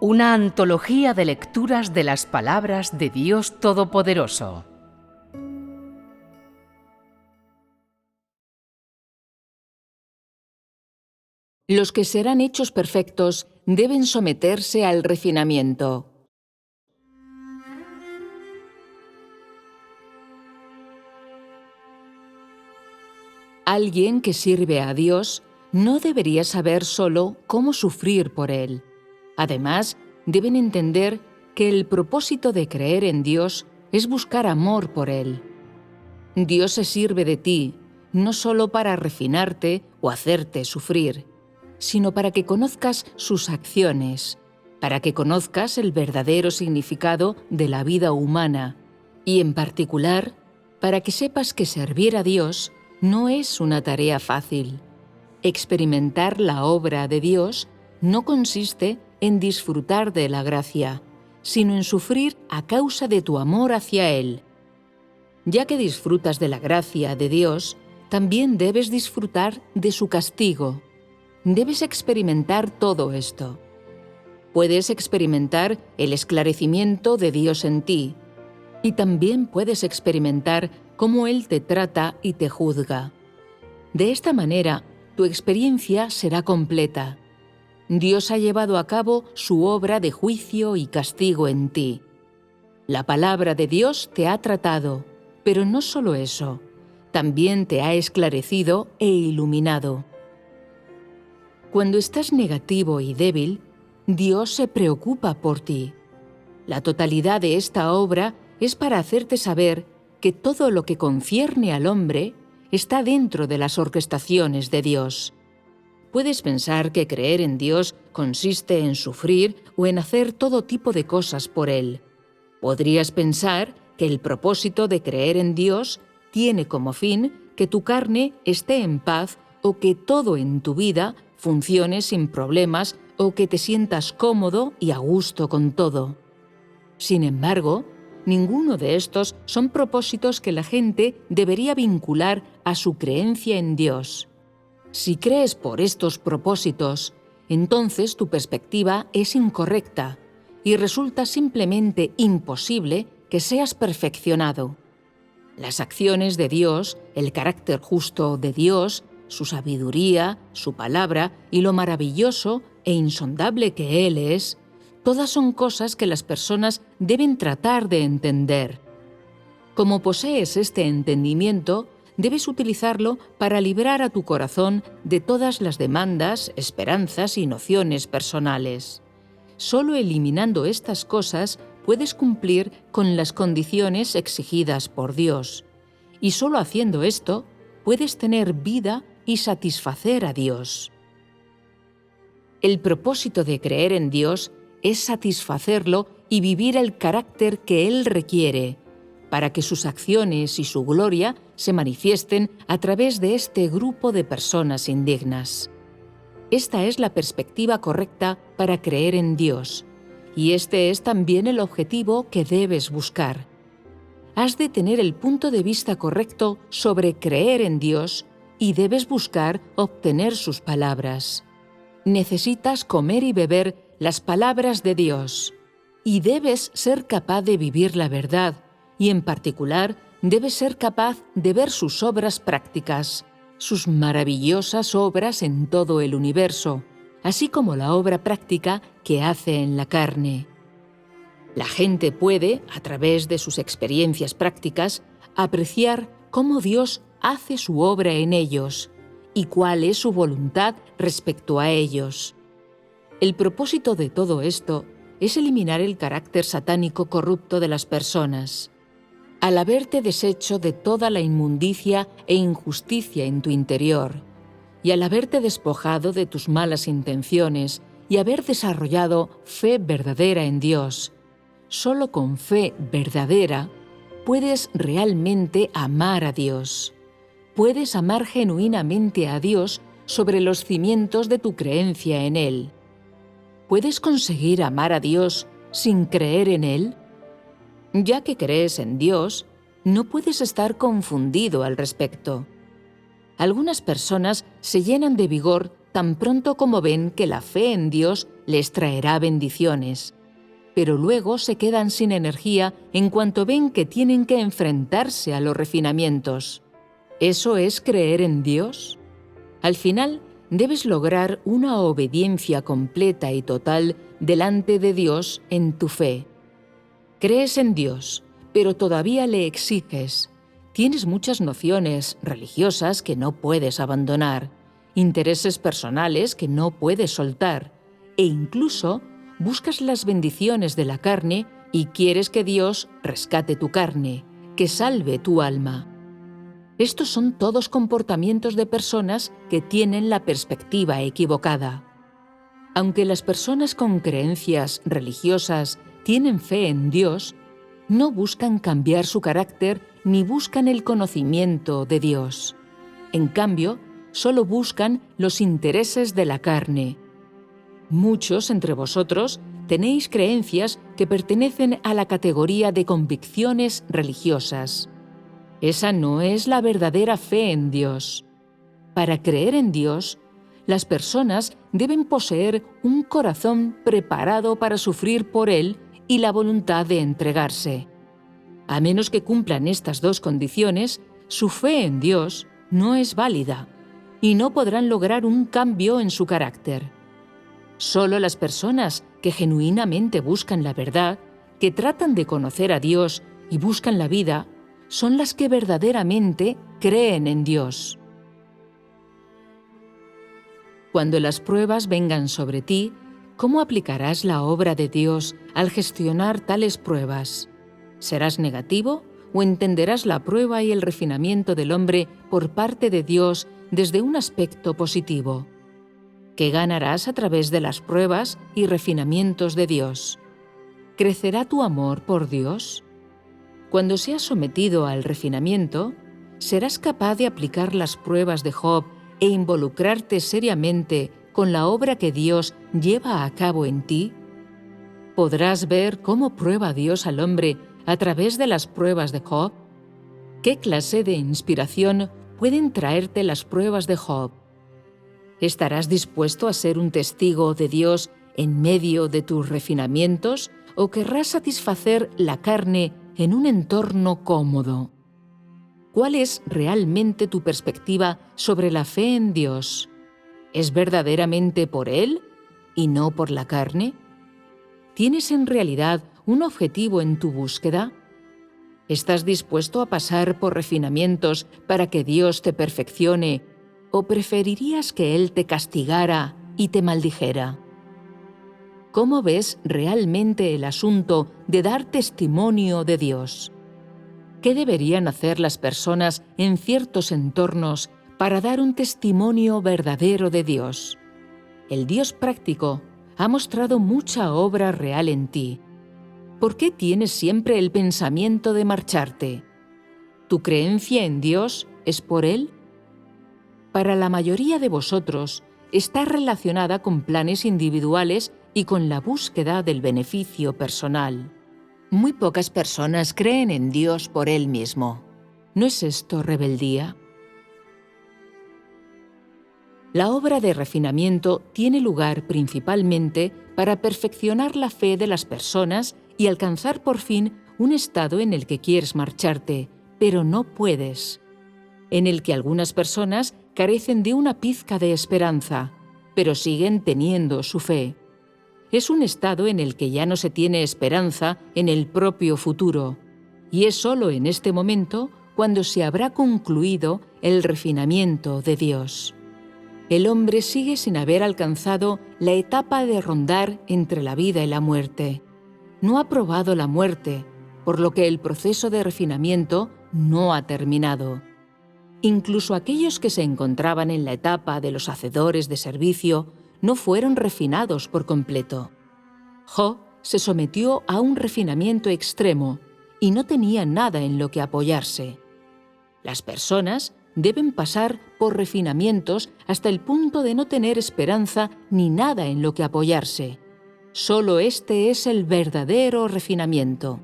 Una antología de lecturas de las palabras de Dios Todopoderoso. Los que serán hechos perfectos deben someterse al refinamiento. Alguien que sirve a Dios no debería saber solo cómo sufrir por Él. Además, deben entender que el propósito de creer en Dios es buscar amor por Él. Dios se sirve de ti, no solo para refinarte o hacerte sufrir, sino para que conozcas sus acciones, para que conozcas el verdadero significado de la vida humana y, en particular, para que sepas que servir a Dios no es una tarea fácil. Experimentar la obra de Dios no consiste en disfrutar de la gracia, sino en sufrir a causa de tu amor hacia Él. Ya que disfrutas de la gracia de Dios, también debes disfrutar de su castigo. Debes experimentar todo esto. Puedes experimentar el esclarecimiento de Dios en ti, y también puedes experimentar cómo Él te trata y te juzga. De esta manera, tu experiencia será completa. Dios ha llevado a cabo su obra de juicio y castigo en ti. La palabra de Dios te ha tratado, pero no solo eso, también te ha esclarecido e iluminado. Cuando estás negativo y débil, Dios se preocupa por ti. La totalidad de esta obra es para hacerte saber que todo lo que concierne al hombre está dentro de las orquestaciones de Dios. Puedes pensar que creer en Dios consiste en sufrir o en hacer todo tipo de cosas por Él. Podrías pensar que el propósito de creer en Dios tiene como fin que tu carne esté en paz o que todo en tu vida funcione sin problemas o que te sientas cómodo y a gusto con todo. Sin embargo, ninguno de estos son propósitos que la gente debería vincular a su creencia en Dios. Si crees por estos propósitos, entonces tu perspectiva es incorrecta y resulta simplemente imposible que seas perfeccionado. Las acciones de Dios, el carácter justo de Dios, su sabiduría, su palabra y lo maravilloso e insondable que Él es, todas son cosas que las personas deben tratar de entender. Como posees este entendimiento, debes utilizarlo para librar a tu corazón de todas las demandas, esperanzas y nociones personales. Solo eliminando estas cosas puedes cumplir con las condiciones exigidas por Dios. Y solo haciendo esto, puedes tener vida y satisfacer a Dios. El propósito de creer en Dios es satisfacerlo y vivir el carácter que Él requiere, para que sus acciones y su gloria se manifiesten a través de este grupo de personas indignas. Esta es la perspectiva correcta para creer en Dios, y este es también el objetivo que debes buscar. Has de tener el punto de vista correcto sobre creer en Dios y debes buscar obtener sus palabras. Necesitas comer y beber las palabras de Dios, y debes ser capaz de vivir la verdad, y en particular debes ser capaz de ver sus obras prácticas, sus maravillosas obras en todo el universo, así como la obra práctica que hace en la carne. La gente puede, a través de sus experiencias prácticas, apreciar cómo Dios hace su obra en ellos y cuál es su voluntad respecto a ellos. El propósito de todo esto es eliminar el carácter satánico corrupto de las personas. Al haberte deshecho de toda la inmundicia e injusticia en tu interior, y al haberte despojado de tus malas intenciones y haber desarrollado fe verdadera en Dios, solo con fe verdadera puedes realmente amar a Dios. Puedes amar genuinamente a Dios sobre los cimientos de tu creencia en Él. ¿Puedes conseguir amar a Dios sin creer en Él? Ya que crees en Dios, no puedes estar confundido al respecto. Algunas personas se llenan de vigor tan pronto como ven que la fe en Dios les traerá bendiciones, pero luego se quedan sin energía en cuanto ven que tienen que enfrentarse a los refinamientos. ¿Eso es creer en Dios? Al final, debes lograr una obediencia completa y total delante de Dios en tu fe. Crees en Dios, pero todavía le exiges. Tienes muchas nociones religiosas que no puedes abandonar, intereses personales que no puedes soltar, e incluso buscas las bendiciones de la carne y quieres que Dios rescate tu carne, que salve tu alma. Estos son todos comportamientos de personas que tienen la perspectiva equivocada. Aunque las personas con creencias religiosas tienen fe en Dios, no buscan cambiar su carácter ni buscan el conocimiento de Dios. En cambio, solo buscan los intereses de la carne. Muchos entre vosotros tenéis creencias que pertenecen a la categoría de convicciones religiosas. Esa no es la verdadera fe en Dios. Para creer en Dios, las personas deben poseer un corazón preparado para sufrir por Él y la voluntad de entregarse. A menos que cumplan estas dos condiciones, su fe en Dios no es válida y no podrán lograr un cambio en su carácter. Solo las personas que genuinamente buscan la verdad, que tratan de conocer a Dios y buscan la vida, son las que verdaderamente creen en Dios. Cuando las pruebas vengan sobre ti, ¿cómo aplicarás la obra de Dios al gestionar tales pruebas? ¿Serás negativo o entenderás la prueba y el refinamiento del hombre por parte de Dios desde un aspecto positivo? ¿Qué ganarás a través de las pruebas y refinamientos de Dios? ¿Crecerá tu amor por Dios? Cuando seas sometido al refinamiento, ¿serás capaz de aplicar las pruebas de Job e involucrarte seriamente con la obra que Dios lleva a cabo en ti? ¿Podrás ver cómo prueba Dios al hombre a través de las pruebas de Job? ¿Qué clase de inspiración pueden traerte las pruebas de Job? ¿Estarás dispuesto a ser un testigo de Dios en medio de tus refinamientos o querrás satisfacer la carne en un entorno cómodo? ¿Cuál es realmente tu perspectiva sobre la fe en Dios? ¿Es verdaderamente por Él y no por la carne? ¿Tienes en realidad un objetivo en tu búsqueda? ¿Estás dispuesto a pasar por refinamientos para que Dios te perfeccione o preferirías que Él te castigara y te maldijera? ¿Cómo ves realmente el asunto de dar testimonio de Dios? ¿Qué deberían hacer las personas en ciertos entornos para dar un testimonio verdadero de Dios? El Dios práctico ha mostrado mucha obra real en ti. ¿Por qué tienes siempre el pensamiento de marcharte? ¿Tu creencia en Dios es por Él? Para la mayoría de vosotros, está relacionada con planes individuales y con la búsqueda del beneficio personal. Muy pocas personas creen en Dios por Él mismo. ¿No es esto rebeldía? La obra de refinamiento tiene lugar principalmente para perfeccionar la fe de las personas y alcanzar por fin un estado en el que quieres marcharte, pero no puedes. En el que algunas personas carecen de una pizca de esperanza, pero siguen teniendo su fe. Es un estado en el que ya no se tiene esperanza en el propio futuro, y es solo en este momento cuando se habrá concluido el refinamiento de Dios. El hombre sigue sin haber alcanzado la etapa de rondar entre la vida y la muerte. No ha probado la muerte, por lo que el proceso de refinamiento no ha terminado. Incluso aquellos que se encontraban en la etapa de los hacedores de servicio no fueron refinados por completo. Job se sometió a un refinamiento extremo y no tenía nada en lo que apoyarse. Las personas deben pasar por refinamientos hasta el punto de no tener esperanza ni nada en lo que apoyarse. Solo este es el verdadero refinamiento.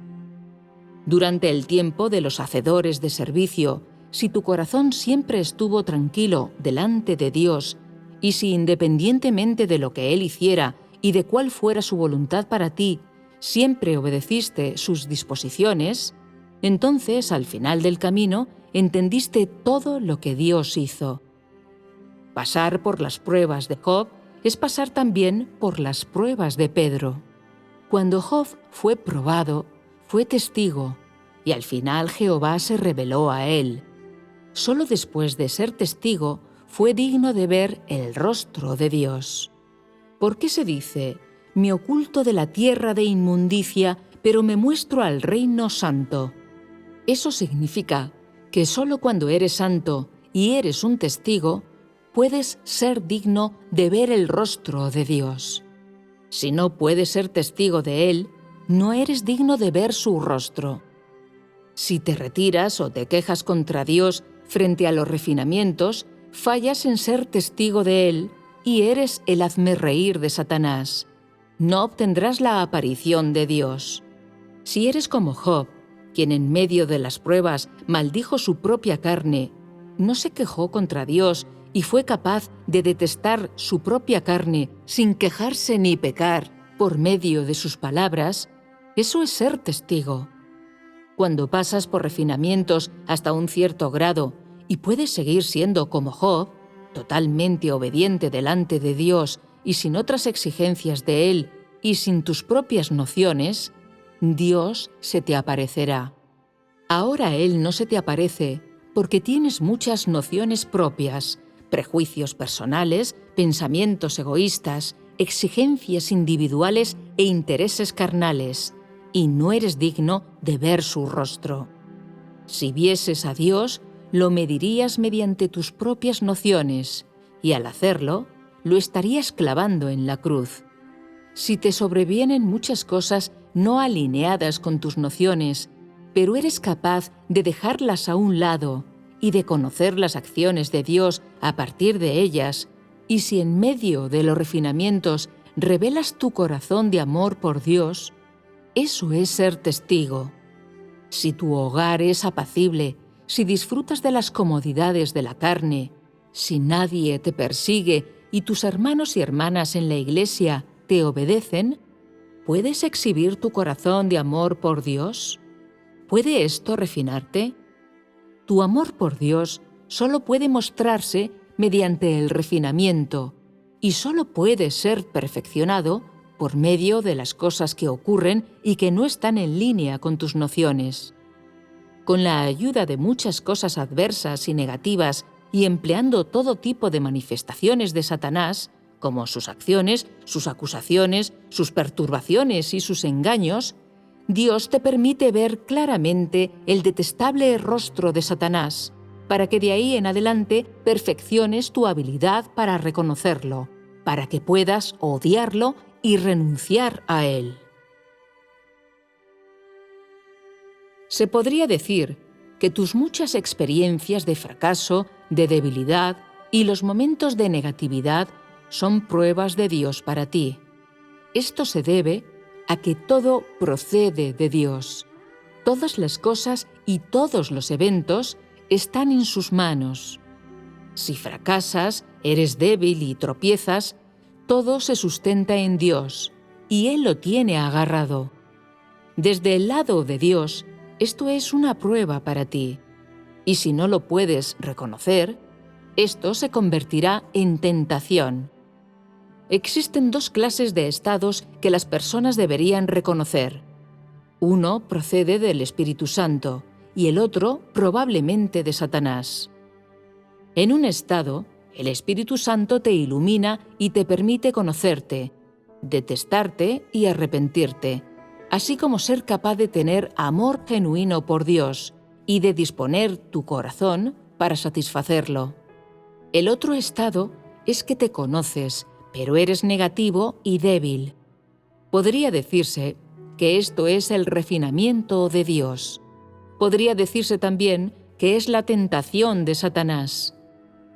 Durante el tiempo de los hacedores de servicio, si tu corazón siempre estuvo tranquilo delante de Dios y si independientemente de lo que Él hiciera y de cuál fuera su voluntad para ti, siempre obedeciste sus disposiciones, entonces, al final del camino, entendiste todo lo que Dios hizo. Pasar por las pruebas de Job es pasar también por las pruebas de Pedro. Cuando Job fue probado, fue testigo, y al final Jehová se reveló a él. Solo después de ser testigo fue digno de ver el rostro de Dios. ¿Por qué se dice, me oculto de la tierra de inmundicia, pero me muestro al reino santo? Eso significa que solo cuando eres santo y eres un testigo, puedes ser digno de ver el rostro de Dios. Si no puedes ser testigo de Él, no eres digno de ver su rostro. Si te retiras o te quejas contra Dios frente a los refinamientos, fallas en ser testigo de Él y eres el hazmerreír de Satanás. No obtendrás la aparición de Dios. Si eres como Job, quien en medio de las pruebas maldijo su propia carne, no se quejó contra Dios y fue capaz de detestar su propia carne sin quejarse ni pecar por medio de sus palabras, eso es ser testigo. Cuando pasas por refinamientos hasta un cierto grado y puedes seguir siendo como Job, totalmente obediente delante de Dios y sin otras exigencias de Él y sin tus propias nociones, Dios se te aparecerá. Ahora Él no se te aparece porque tienes muchas nociones propias, prejuicios personales, pensamientos egoístas, exigencias individuales e intereses carnales, y no eres digno de ver su rostro. Si vieses a Dios, lo medirías mediante tus propias nociones, y al hacerlo, lo estarías clavando en la cruz. Si te sobrevienen muchas cosas no alineadas con tus nociones, pero eres capaz de dejarlas a un lado y de conocer las acciones de Dios a partir de ellas, y si en medio de los refinamientos revelas tu corazón de amor por Dios, eso es ser testigo. Si tu hogar es apacible, si disfrutas de las comodidades de la carne, si nadie te persigue y tus hermanos y hermanas en la iglesia te obedecen, ¿puedes exhibir tu corazón de amor por Dios? ¿Puede esto refinarte? Tu amor por Dios solo puede mostrarse mediante el refinamiento y solo puede ser perfeccionado por medio de las cosas que ocurren y que no están en línea con tus nociones. Con la ayuda de muchas cosas adversas y negativas y empleando todo tipo de manifestaciones de Satanás, como sus acciones, sus acusaciones, sus perturbaciones y sus engaños, Dios te permite ver claramente el detestable rostro de Satanás, para que de ahí en adelante perfecciones tu habilidad para reconocerlo, para que puedas odiarlo y renunciar a él. Se podría decir que tus muchas experiencias de fracaso, de debilidad y los momentos de negatividad son pruebas de Dios para ti. Esto se debe a que todo procede de Dios. Todas las cosas y todos los eventos están en sus manos. Si fracasas, eres débil y tropiezas, todo se sustenta en Dios, y Él lo tiene agarrado. Desde el lado de Dios, esto es una prueba para ti, y si no lo puedes reconocer, esto se convertirá en tentación. Existen dos clases de estados que las personas deberían reconocer. Uno procede del Espíritu Santo y el otro probablemente de Satanás. En un estado, el Espíritu Santo te ilumina y te permite conocerte, detestarte y arrepentirte, así como ser capaz de tener amor genuino por Dios y de disponer tu corazón para satisfacerlo. El otro estado es que te conoces, pero eres negativo y débil. Podría decirse que esto es el refinamiento de Dios. Podría decirse también que es la tentación de Satanás.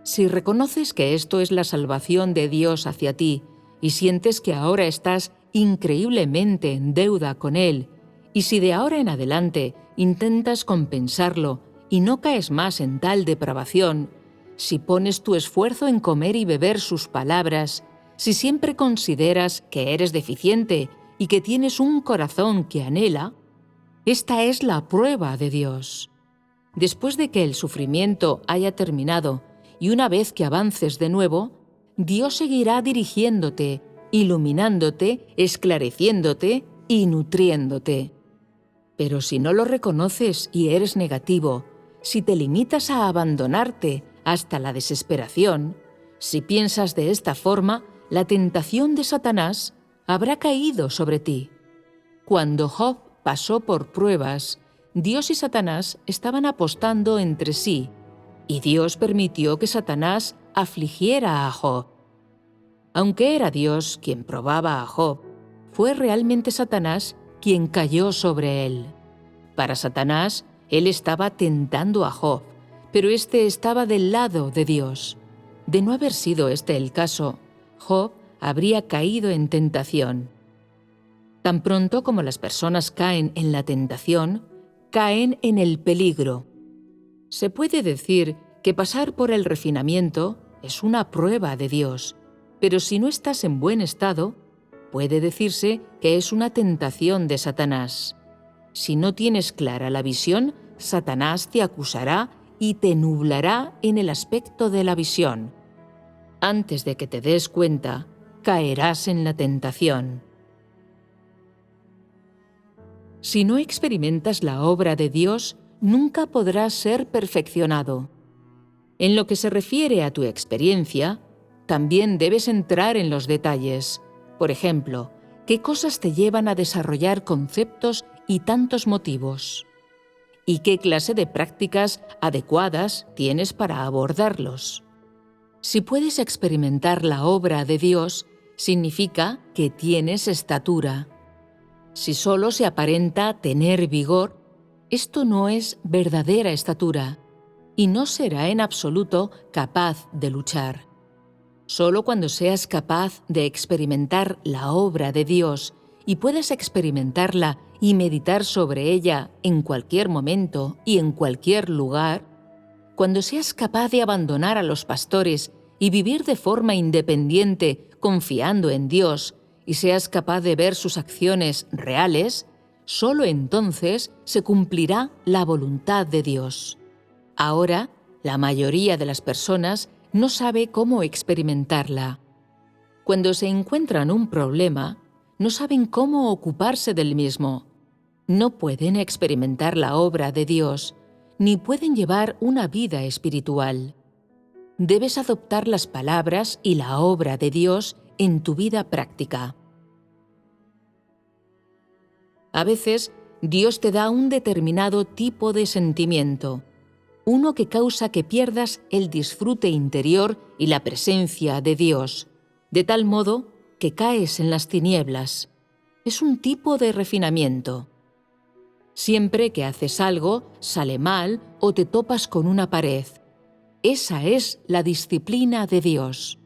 Si reconoces que esto es la salvación de Dios hacia ti y sientes que ahora estás increíblemente en deuda con Él, y si de ahora en adelante intentas compensarlo y no caes más en tal depravación, si pones tu esfuerzo en comer y beber sus palabras, si siempre consideras que eres deficiente y que tienes un corazón que anhela, esta es la prueba de Dios. Después de que el sufrimiento haya terminado y una vez que avances de nuevo, Dios seguirá dirigiéndote, iluminándote, esclareciéndote y nutriéndote. Pero si no lo reconoces y eres negativo, si te limitas a abandonarte hasta la desesperación, si piensas de esta forma, la tentación de Satanás habrá caído sobre ti. Cuando Job pasó por pruebas, Dios y Satanás estaban apostando entre sí, y Dios permitió que Satanás afligiera a Job. Aunque era Dios quien probaba a Job, fue realmente Satanás quien cayó sobre él. Para Satanás, él estaba tentando a Job, pero éste estaba del lado de Dios. De no haber sido este el caso, Job habría caído en tentación. Tan pronto como las personas caen en la tentación, caen en el peligro. Se puede decir que pasar por el refinamiento es una prueba de Dios, pero si no estás en buen estado, puede decirse que es una tentación de Satanás. Si no tienes clara la visión, Satanás te acusará y te nublará en el aspecto de la visión. Antes de que te des cuenta, caerás en la tentación. Si no experimentas la obra de Dios, nunca podrás ser perfeccionado. En lo que se refiere a tu experiencia, también debes entrar en los detalles. Por ejemplo, ¿qué cosas te llevan a desarrollar conceptos y tantos motivos? ¿Y qué clase de prácticas adecuadas tienes para abordarlos? Si puedes experimentar la obra de Dios, significa que tienes estatura. Si solo se aparenta tener vigor, esto no es verdadera estatura y no será en absoluto capaz de luchar. Solo cuando seas capaz de experimentar la obra de Dios y puedas experimentarla y meditar sobre ella en cualquier momento y en cualquier lugar, cuando seas capaz de abandonar a los pastores y vivir de forma independiente confiando en Dios y seas capaz de ver sus acciones reales, solo entonces se cumplirá la voluntad de Dios. Ahora, la mayoría de las personas no sabe cómo experimentarla. Cuando se encuentran un problema, no saben cómo ocuparse del mismo. No pueden experimentar la obra de Dios, ni pueden llevar una vida espiritual. Debes adoptar las palabras y la obra de Dios en tu vida práctica. A veces, Dios te da un determinado tipo de sentimiento, uno que causa que pierdas el disfrute interior y la presencia de Dios, de tal modo que caes en las tinieblas. Es un tipo de refinamiento. Siempre que haces algo, sale mal o te topas con una pared. Esa es la disciplina de Dios.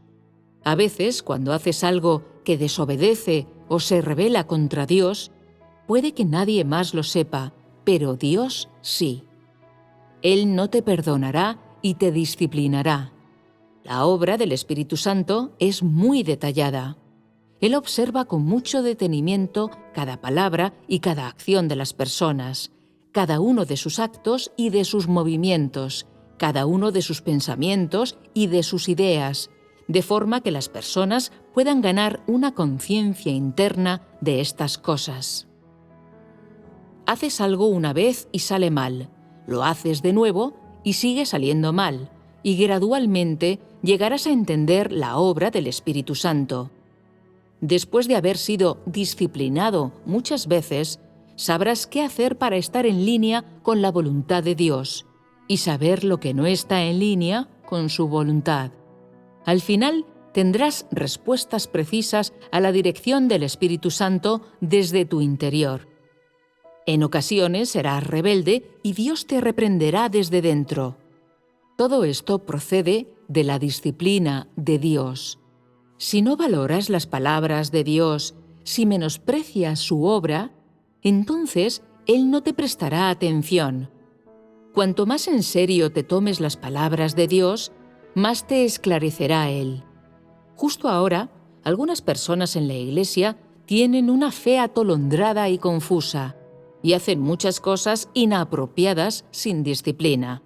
A veces, cuando haces algo que desobedece o se rebela contra Dios, puede que nadie más lo sepa, pero Dios sí. Él no te perdonará y te disciplinará. La obra del Espíritu Santo es muy detallada. Él observa con mucho detenimiento cada palabra y cada acción de las personas, cada uno de sus actos y de sus movimientos, cada uno de sus pensamientos y de sus ideas, de forma que las personas puedan ganar una conciencia interna de estas cosas. Haces algo una vez y sale mal, lo haces de nuevo y sigue saliendo mal, y gradualmente llegarás a entender la obra del Espíritu Santo. Después de haber sido disciplinado muchas veces, sabrás qué hacer para estar en línea con la voluntad de Dios y saber lo que no está en línea con su voluntad. Al final, tendrás respuestas precisas a la dirección del Espíritu Santo desde tu interior. En ocasiones serás rebelde y Dios te reprenderá desde dentro. Todo esto procede de la disciplina de Dios. Si no valoras las palabras de Dios, si menosprecias su obra, entonces Él no te prestará atención. Cuanto más en serio te tomes las palabras de Dios, más te esclarecerá Él. Justo ahora, algunas personas en la Iglesia tienen una fe atolondrada y confusa y hacen muchas cosas inapropiadas sin disciplina.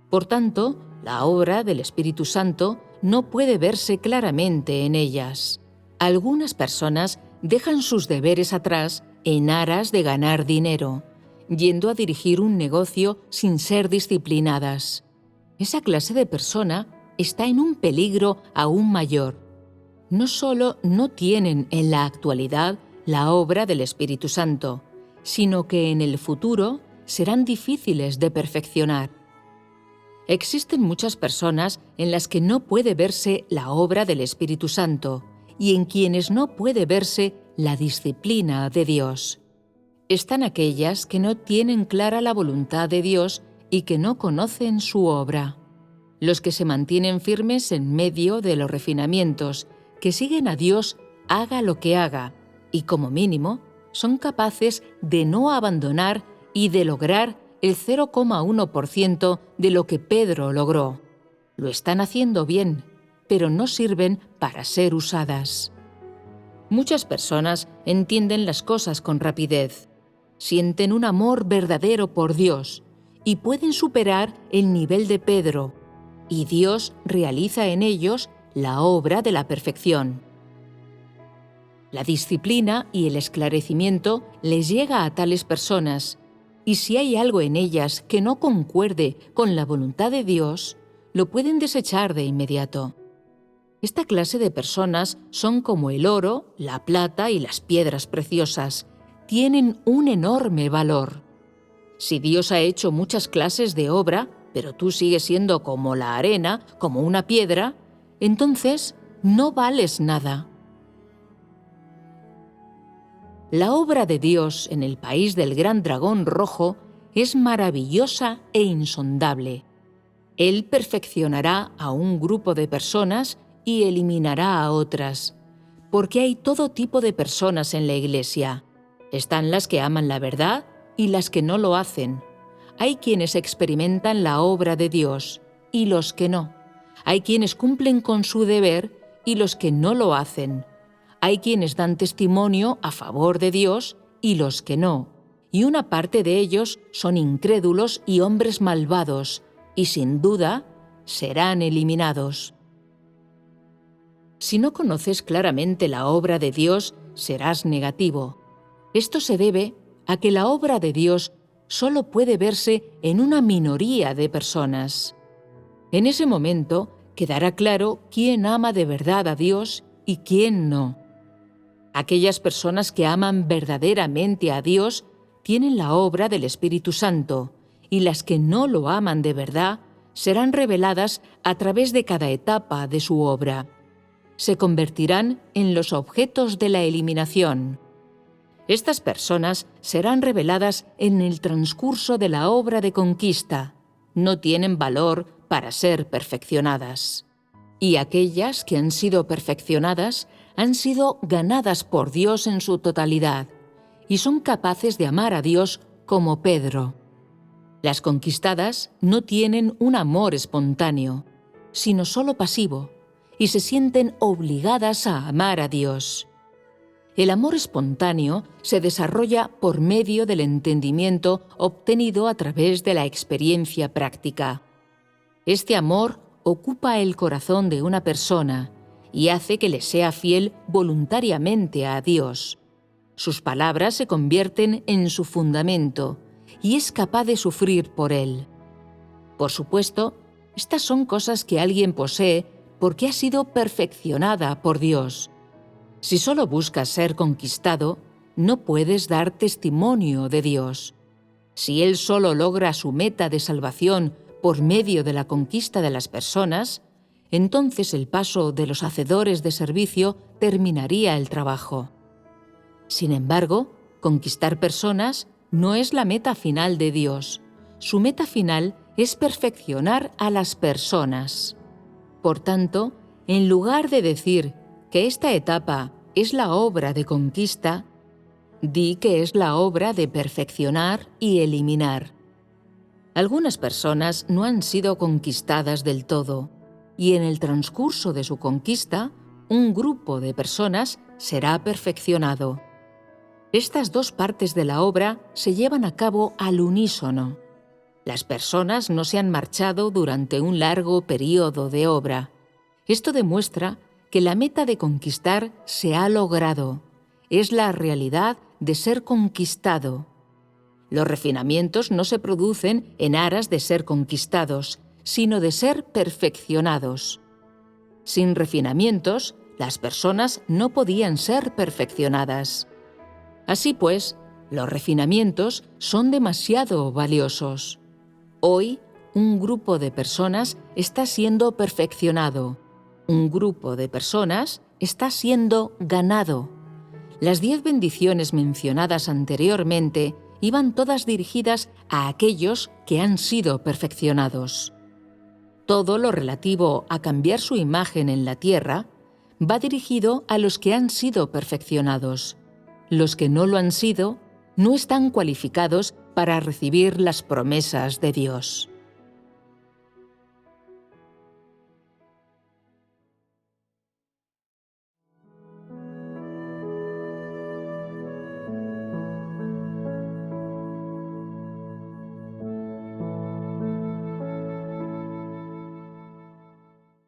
Por tanto, la obra del Espíritu Santo no puede verse claramente en ellas. Algunas personas dejan sus deberes atrás en aras de ganar dinero, yendo a dirigir un negocio sin ser disciplinadas. Esa clase de persona está en un peligro aún mayor. No solo no tienen en la actualidad la obra del Espíritu Santo, sino que en el futuro serán difíciles de perfeccionar. Existen muchas personas en las que no puede verse la obra del Espíritu Santo y en quienes no puede verse la disciplina de Dios. Están aquellas que no tienen clara la voluntad de Dios y que no conocen su obra. Los que se mantienen firmes en medio de los refinamientos, que siguen a Dios haga lo que haga, y como mínimo son capaces de no abandonar y de lograr el 0,1% de lo que Pedro logró. Lo están haciendo bien, pero no sirven para ser usadas. Muchas personas entienden las cosas con rapidez, sienten un amor verdadero por Dios y pueden superar el nivel de Pedro, y Dios realiza en ellos la obra de la perfección. La disciplina y el esclarecimiento les llega a tales personas, y si hay algo en ellas que no concuerde con la voluntad de Dios, lo pueden desechar de inmediato. Esta clase de personas son como el oro, la plata y las piedras preciosas. Tienen un enorme valor. Si Dios ha hecho muchas clases de obra, pero tú sigues siendo como la arena, como una piedra, entonces no vales nada. La obra de Dios en el país del gran dragón rojo es maravillosa e insondable. Él perfeccionará a un grupo de personas y eliminará a otras, porque hay todo tipo de personas en la Iglesia. Están las que aman la verdad y las que no lo hacen. Hay quienes experimentan la obra de Dios y los que no. Hay quienes cumplen con su deber y los que no lo hacen. Hay quienes dan testimonio a favor de Dios y los que no. Y una parte de ellos son incrédulos y hombres malvados, y sin duda serán eliminados. Si no conoces claramente la obra de Dios, serás negativo. Esto se debe a que la obra de Dios solo puede verse en una minoría de personas. En ese momento quedará claro quién ama de verdad a Dios y quién no. Aquellas personas que aman verdaderamente a Dios tienen la obra del Espíritu Santo, y las que no lo aman de verdad serán reveladas a través de cada etapa de su obra. Se convertirán en los objetos de la eliminación. Estas personas serán reveladas en el transcurso de la obra de conquista. No tienen valor para ser perfeccionadas. Y aquellas que han sido perfeccionadas han sido ganadas por Dios en su totalidad y son capaces de amar a Dios como Pedro. Las conquistadas no tienen un amor espontáneo, sino solo pasivo, y se sienten obligadas a amar a Dios. El amor espontáneo se desarrolla por medio del entendimiento obtenido a través de la experiencia práctica. Este amor ocupa el corazón de una persona y hace que le sea fiel voluntariamente a Dios. Sus palabras se convierten en su fundamento y es capaz de sufrir por él. Por supuesto, estas son cosas que alguien posee porque ha sido perfeccionada por Dios. Si solo buscas ser conquistado, no puedes dar testimonio de Dios. Si Él solo logra su meta de salvación por medio de la conquista de las personas, entonces el paso de los hacedores de servicio terminaría el trabajo. Sin embargo, conquistar personas no es la meta final de Dios. Su meta final es perfeccionar a las personas. Por tanto, en lugar de decir que esta etapa es la obra de conquista, di que es la obra de perfeccionar y eliminar. Algunas personas no han sido conquistadas del todo. y en el transcurso de su conquista, un grupo de personas será perfeccionado. Estas dos partes de la obra se llevan a cabo al unísono. Las personas no se han marchado durante un largo período de obra. Esto demuestra que la meta de conquistar se ha logrado. Es la realidad de ser conquistado. Los refinamientos no se producen en aras de ser conquistados, sino de ser perfeccionados. Sin refinamientos, las personas no podían ser perfeccionadas. Así pues, los refinamientos son demasiado valiosos. Hoy, un grupo de personas está siendo perfeccionado. Un grupo de personas está siendo ganado. Las 10 bendiciones mencionadas anteriormente iban todas dirigidas a aquellos que han sido perfeccionados. Todo lo relativo a cambiar su imagen en la tierra va dirigido a los que han sido perfeccionados. Los que no lo han sido no están cualificados para recibir las promesas de Dios.